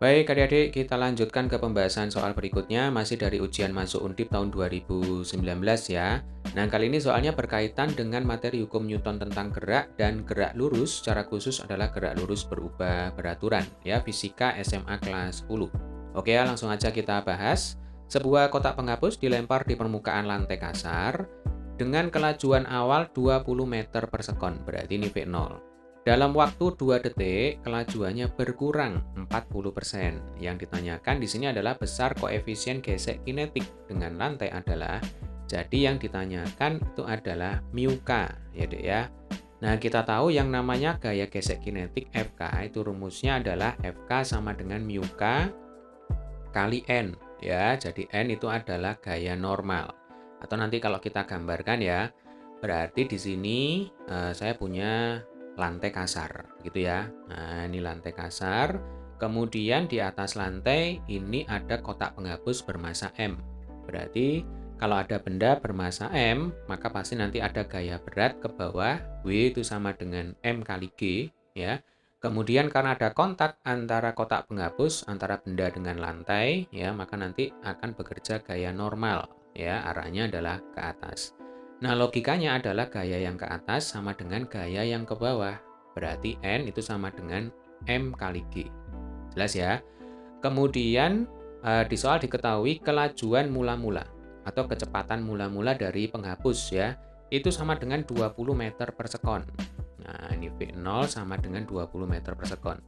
Baik, adik-adik, kita lanjutkan ke pembahasan soal berikutnya, masih dari ujian masuk Undip tahun 2019 ya. Nah, kali ini soalnya berkaitan dengan materi hukum Newton tentang gerak dan gerak lurus, secara khusus adalah gerak lurus berubah beraturan, ya, fisika SMA kelas 10. Oke, langsung aja kita bahas. Sebuah kotak penghapus dilempar di permukaan lantai kasar dengan kelajuan awal 20 meter per sekon, berarti ini V0. Dalam waktu 2 detik, kelajuannya berkurang 40%. Yang ditanyakan di sini adalah besar koefisien gesek kinetik dengan lantai adalah, jadi yang ditanyakan itu adalah mu k, ya Dek ya. Nah, kita tahu yang namanya gaya gesek kinetik Fk itu rumusnya adalah Fk sama dengan mu k kali N, ya. Jadi N itu adalah gaya normal. Atau nanti kalau kita gambarkan ya, berarti di sini saya punya lantai kasar, gitu ya. Nah, ini lantai kasar. Kemudian di atas lantai ini ada kotak penghapus bermassa M. Berarti kalau ada benda bermassa M, maka pasti nanti ada gaya berat ke bawah, W itu sama dengan M kali G, ya. Kemudian karena ada kontak antara kotak penghapus antara benda dengan lantai, ya, maka nanti akan bekerja gaya normal, ya, arahnya adalah ke atas. Nah, logikanya adalah gaya yang ke atas sama dengan gaya yang ke bawah. Berarti N itu sama dengan M kali G. Jelas ya? Kemudian di soal diketahui kelajuan mula-mula atau kecepatan mula-mula dari penghapus ya, itu sama dengan 20 meter per sekon. Nah, ini V0 sama dengan 20 meter per sekon.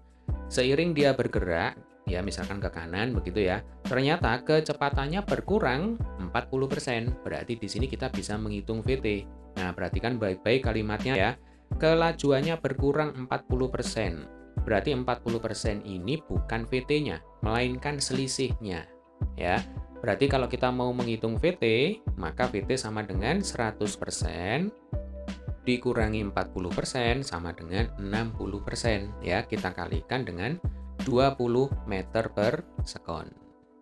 Seiring dia bergerak, ya misalkan ke kanan begitu ya, ternyata kecepatannya berkurang 40%. Berarti di sini kita bisa menghitung VT. Nah, perhatikan baik-baik kalimatnya ya. Kelajuannya berkurang 40%. Berarti 40% ini bukan VT-nya, melainkan selisihnya. Ya. Berarti kalau kita mau menghitung VT, maka VT sama dengan 100% dikurangi 40% sama dengan 60%. Ya, kita kalikan dengan 20 meter per sekon.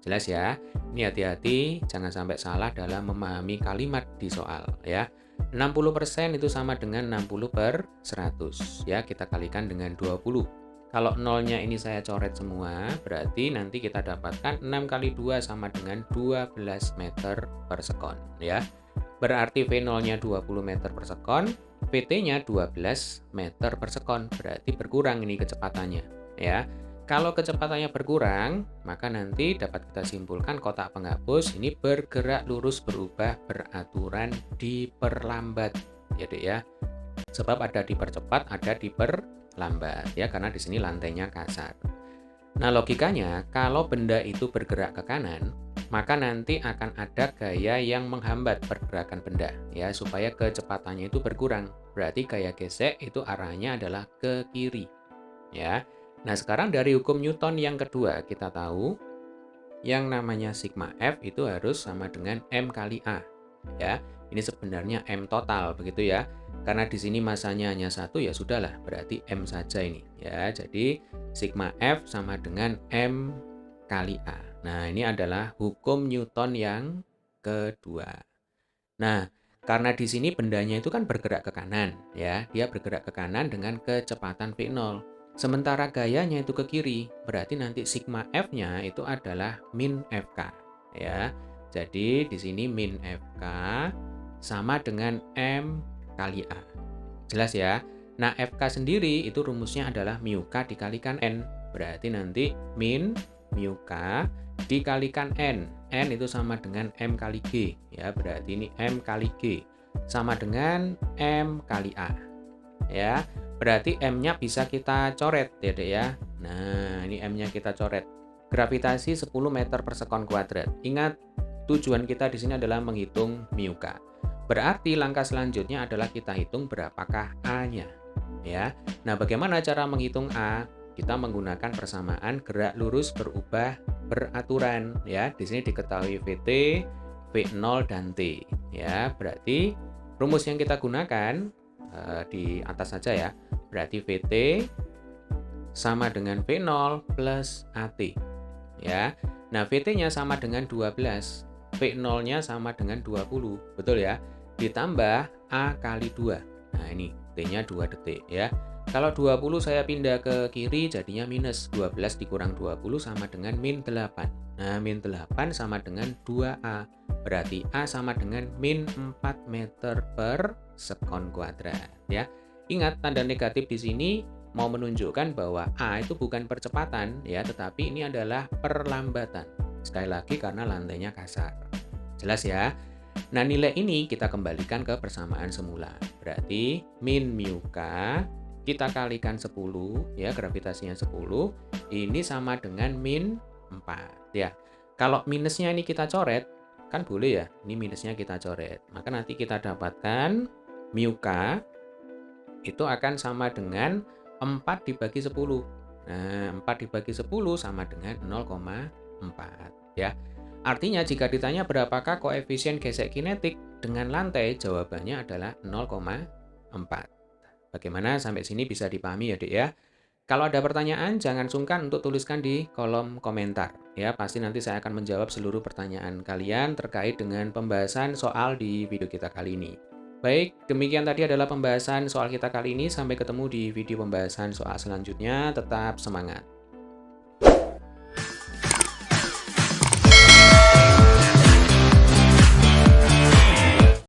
Jelas ya? Ini hati-hati, jangan sampai salah dalam memahami kalimat di soal ya. 60% itu sama dengan 60 per 100. Ya, kita kalikan dengan 20. Kalau nolnya ini saya coret semua, berarti nanti kita dapatkan 6 kali 2 sama dengan 12 meter per sekon. Ya. Berarti V0-nya 20 meter per sekon, VT-nya 12 meter per sekon. Berarti berkurang ini kecepatannya. Ya. Kalau kecepatannya berkurang, maka nanti dapat kita simpulkan kotak penghapus ini bergerak lurus berubah beraturan diperlambat. Ya, Dek ya. Sebab ada dipercepat, ada diperlambat ya, karena di sini lantainya kasar. Nah, logikanya kalau benda itu bergerak ke kanan, maka nanti akan ada gaya yang menghambat pergerakan benda ya, supaya kecepatannya itu berkurang. Berarti gaya gesek itu arahnya adalah ke kiri. Ya. Nah, sekarang dari hukum Newton yang kedua kita tahu yang namanya sigma F itu harus sama dengan M kali A. Ya, ini sebenarnya M total begitu ya. Karena di sini masanya hanya satu ya sudahlah, berarti M saja ini ya. Jadi sigma F sama dengan M kali A. Nah, ini adalah hukum Newton yang kedua. Nah, karena di sini bendanya itu kan bergerak ke kanan ya. Dia bergerak ke kanan dengan kecepatan V0. Sementara gayanya itu ke kiri, berarti nanti sigma F-nya itu adalah min Fk ya. Jadi di sini min Fk sama dengan M kali A. Jelas ya? Nah, Fk sendiri itu rumusnya adalah mu K dikalikan N. Berarti nanti min mu K dikalikan N. N itu sama dengan M kali G. Ya, berarti ini M kali G. Sama dengan M kali A. Ya, berarti M-nya bisa kita coret ya, Dek ya. Nah, ini M-nya kita coret. Gravitasi 10 meter per sekon kuadrat. Ingat, tujuan kita di sini adalah menghitung mu K. Berarti langkah selanjutnya adalah kita hitung berapakah A-nya. Ya. Nah, bagaimana cara menghitung A? Kita menggunakan persamaan gerak lurus berubah beraturan ya. Di sini diketahui VT, V0 dan T. Ya, berarti rumus yang kita gunakan di atas saja ya. Berarti VT sama dengan V0 plus AT. Ya. Nah, VT-nya sama dengan 12. V0-nya sama dengan 20. Betul ya? Ditambah A kali 2. Nah, ini T-nya 2 detik ya. Kalau 20 saya pindah ke kiri jadinya minus. 12 dikurang 20 sama dengan min 8. Nah, min 8 sama dengan 2A. Berarti A sama dengan min 4 meter per sekon kuadrat. Ya. Ingat, tanda negatif di sini mau menunjukkan bahwa A itu bukan percepatan, ya, tetapi ini adalah perlambatan. Sekali lagi karena lantainya kasar. Jelas ya? Nah, nilai ini kita kembalikan ke persamaan semula. Berarti min mu K kita kalikan 10, ya, gravitasinya 10, ini sama dengan min 4, ya. Kalau minusnya ini kita coret, kan boleh ya, ini minusnya kita coret. Maka nanti kita dapatkan mu K itu akan sama dengan 4 dibagi 10. Nah, 4 dibagi 10 sama dengan 0,4, ya. Artinya jika ditanya berapakah koefisien gesek kinetik dengan lantai, jawabannya adalah 0,4. Bagaimana sampai sini bisa dipahami ya, Dek ya? Kalau ada pertanyaan, jangan sungkan untuk tuliskan di kolom komentar. Ya, pasti nanti saya akan menjawab seluruh pertanyaan kalian terkait dengan pembahasan soal di video kita kali ini. Baik, demikian tadi adalah pembahasan soal kita kali ini. Sampai ketemu di video pembahasan soal selanjutnya. Tetap semangat!